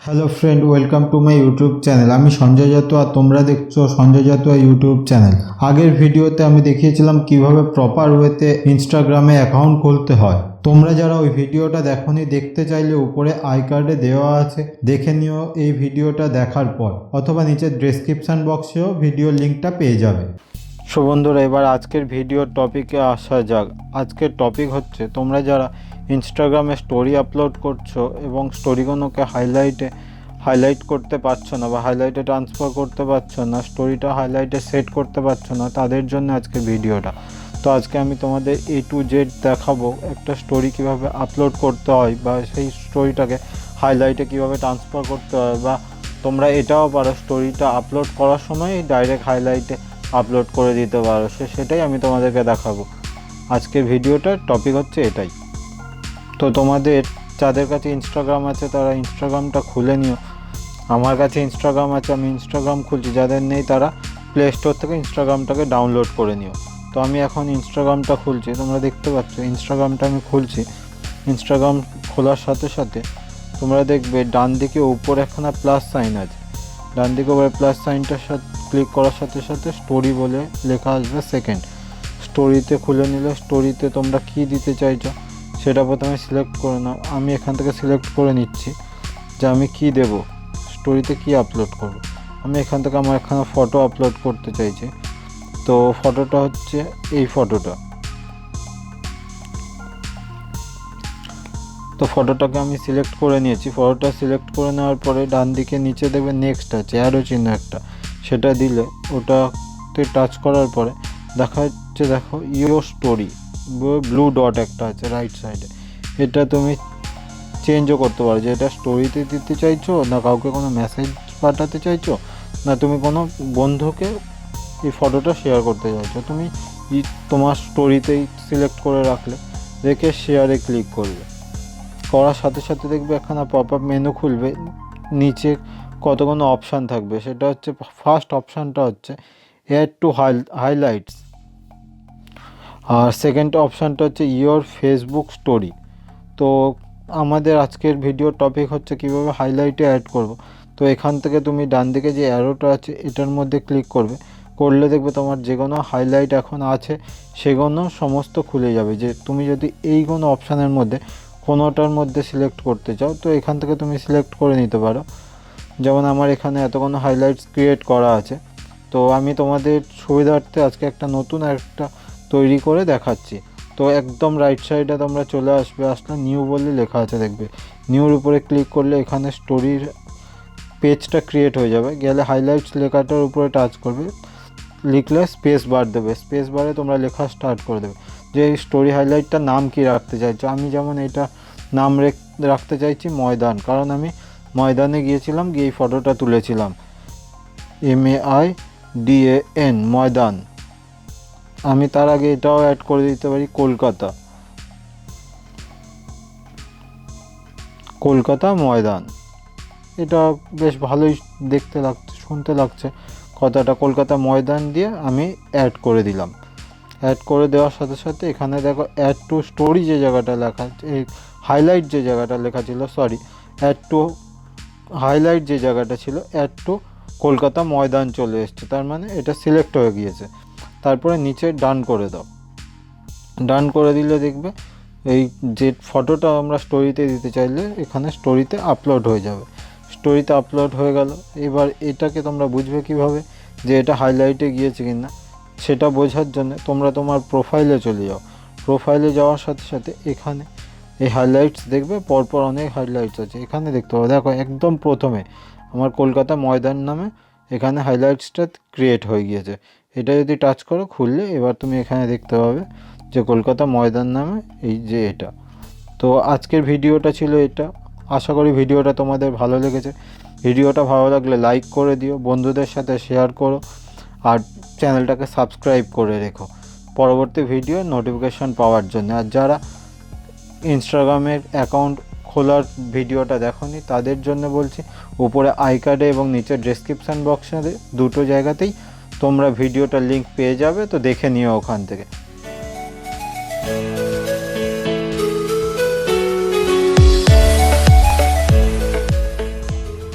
Hello friend, welcome to my YouTube channel. আমি সঞ্জয় জাতুয়া, তোমরা দেখছো সঞ্জয় জাতুয়া ইউটিউব চ্যানেল। আগের ভিডিওতে আমি দেখিয়েছিলাম কিভাবে প্রপার ওয়েতে ইনস্টাগ্রামে অ্যাকাউন্ট খুলতে হয়। তোমরা যারা ওই ভিডিওটা দেখোনি, দেখতে চাইলে উপরে আই কার্ডে দেওয়া আছে, দেখে নিও এই ভিডিওটা দেখার পর, অথবা নিচে ডেসক্রিপশান বক্সেও ভিডিও লিঙ্কটা পেয়ে যাবে। সো বন্ধুরা, এবার আজকের ভিডিওর টপিকে আসা যাক। আজকের টপিক হচ্ছে, তোমরা যারা ইনস্টাগ্রামে স্টোরি আপলোড করছো এবং স্টোরিগুলোকে হাইলাইট করতে পারছো না বা হাইলাইটে ট্রান্সফার করতে পারছো না, স্টোরিটা হাইলাইটে সেট করতে পারছো না, তাদের জন্য আজকের ভিডিওটা। তো আজকে আমি তোমাদের A to Z দেখাবো একটা স্টোরি কিভাবে আপলোড করতে হয়, বা সেই স্টোরিটাকে হাইলাইটে কিভাবে ট্রান্সফার করতে হয়, বা তোমরা এটাও পারো স্টোরিটা আপলোড করার সময় ডাইরেক্ট হাইলাইটে আপলোড করে দিতে পারো। সেটাই আমি তোমাদেরকে দেখাবো। আজকের ভিডিওটার টপিক হচ্ছে এটাই। তো তোমাদের যাদের কাছে ইনস্টাগ্রাম আছে তারা ইনস্টাগ্রামটা খুলে নিও। আমার কাছে ইনস্টাগ্রাম আছে, আমি ইনস্টাগ্রাম খুলছি। যাদের নেই তারা প্লে স্টোর থেকে ইনস্টাগ্রামটাকে ডাউনলোড করে নিও। তো আমি এখন ইনস্টাগ্রামটা খুলছি, তোমরা দেখতে পাচ্ছ ইনস্টাগ্রামটা আমি খুলছি। ইনস্টাগ্রাম খোলার সাথে সাথে তোমরা দেখবে ডান দিকে উপরে একখানা প্লাস সাইন আছে। ডান দিকে উপরে প্লাস সাইনটার সাথে ক্লিক করার সাথে সাথে স্টোরি বলে লেখা আসবে সেকেন্ড। স্টোরিতে খুলে নিলে স্টোরিতে তোমরা কী দিতে চাইছো সেটা প্রথমে সিলেক্ট করে নাও। আমি এখান থেকে সিলেক্ট করে নিচ্ছি যে আমি কি দেব, স্টোরিতে কি আপলোড করব। আমি এখান থেকে আমার একখানা ফটো আপলোড করতে চাইছি। তো ফটোটা হচ্ছে এই ফটোটা। তো ফটোটাকে আমি সিলেক্ট করে নিয়েছি। ফটোটা সিলেক্ট করে নেওয়ার পরে ডান দিকে নিচে দেখবে নেক্সট আছে, অ্যারো চিহ্ন একটা, সেটা দিলে ওটাতে টাচ করার পরে দেখা যাচ্ছে, দেখো ইয়োর স্টোরি ব্লু ডট একটা আছে রাইট সাইডে। এটা তুমি চেঞ্জও করতে পারো, যে এটা স্টোরিতে দিতে চাইছো, না কাউকে কোনো মেসেজ পাঠাতে চাইছো, না তুমি কোনো বন্ধুকে এই ফটোটা শেয়ার করতে চাইছো। তুমি তোমার স্টোরিতেই সিলেক্ট করে রাখলে, রেখে শেয়ারে ক্লিক করবে। করার সাথে সাথে দেখবে একখানা পপ আপ মেনু খুলবে, নিচে কতগুলো অপশান থাকবে। সেটা হচ্ছে, ফার্স্ট অপশানটা হচ্ছে অ্যাড টু হাইলাইটস, আর সেকেন্ড অপশানটা হচ্ছে ইয়োর ফেসবুক স্টোরি। তো আমাদের আজকের ভিডিওর টপিক হচ্ছে কিভাবে হাইলাইটে অ্যাড করব। তো এখান থেকে তুমি ডান দিকে যে অ্যারোটা আছে এটার মধ্যে ক্লিক করলে দেখবে তোমার যে কোনো হাইলাইট এখন আছে সেগুলো সমস্ত খুলে যাবে। যে তুমি যদি এই কোনো অপশানের মধ্যে কোনোটার মধ্যে সিলেক্ট করতে চাও, তো এখান থেকে তুমি সিলেক্ট করে নিতে পারো। যেমন আমার এখানে এতগুলো হাইলাইটস ক্রিয়েট করা আছে। তো আমি তোমাদের সুবিধার্থে আজকে একটা নতুন একটা তৈরি করে দেখাচ্ছি। তো একদম রাইট সাইডে তোমরা চলে আসলে নিউ বলে লেখা আছে, দেখবে নিউর উপরে ক্লিক করলে এখানে স্টোরির পেজটা ক্রিয়েট হয়ে যাবে। গেলে হাইলাইটস লেখাটার উপরে টাচ করবে, লিখলে স্পেস বার দেবে। স্পেস বারে তোমরা লেখা স্টার্ট করে দেবে যে এই স্টোরি হাইলাইটটার নাম কি রাখতে চাইছো। আমি যেমন এটা নাম রাখতে চাইছি ময়দান, কারণ আমি ময়দানে গিয়েছিলাম, গিয়ে এই ফটোটা তুলেছিলাম, MAIDAN ময়দান। আমি তার আগে এটাও অ্যাড করে দিতে পারি কলকাতা ময়দান। এটা বেশ ভালোই দেখতে লাগছে, শুনতে লাগছে কথাটা। কলকাতা ময়দান দিয়ে আমি অ্যাড করে দিলাম। অ্যাড করে দেওয়ার সাথে সাথে এখানে দেখো অ্যাড টু স্টোরি যে জায়গাটা লেখা, এই হাইলাইট যে জায়গাটা লেখা ছিল, অ্যাড টু হাইলাইট যে জায়গাটা ছিল, অ্যাড টু কলকাতা ময়দান চলে এসছে। তার মানে এটা সিলেক্ট হয়ে গিয়েছে। তারপরে নিচে ডান করে দাও। ডান করে দিলে দেখবে এই যে ফটোটা আমরা স্টোরিতে দিতে চাইলে এখানে স্টোরিতে আপলোড হয়ে যাবে। স্টোরিতে আপলোড হয়ে গেল। এবার এটাকে তোমরা বুঝবে কিভাবে যে এটা হাইলাইটে গিয়েছে কি না, সেটা বোঝার জন্য তোমরা তোমার প্রোফাইলে চলে যাও। প্রোফাইলে যাওয়ার সাথে সাথে এখানে এই হাইলাইটস দেখবে, পরপর অনেক হাইলাইটস আছে। এখানে দেখতে পাবো, দেখো একদম প্রথমে আমার কলকাতা ময়দান নামে এখানে হাইলাইটসটা ক্রিয়েট হয়ে গিয়েছে। এটা যদি টাচ করো খুললে, এবার তুমি এখানে দেখতে পাবে যে কলকাতা ময়দান নামে এই যে এটা। তো আজকের ভিডিওটা ছিল এটা। আশা করি ভিডিওটা তোমাদের ভালো লেগেছে। ভিডিওটা ভালো লাগলে লাইক করে দিও, বন্ধুদের সাথে শেয়ার করো, আর চ্যানেলটাকে সাবস্ক্রাইব করে রেখো পরবর্তী ভিডিও নোটিফিকেশান পাওয়ার জন্য। আর যারা ইনস্টাগ্রামের অ্যাকাউন্ট খোলার ভিডিওটা দেখোনি তাদের জন্য বলছি, উপরে আই কার্ডে এবং নিচে ডেসক্রিপশান বক্সে দুটো জায়গাতেই তোমরা ভিডিওটার লিঙ্ক পেয়ে যাবে। তো দেখে নিও ওখান থেকে।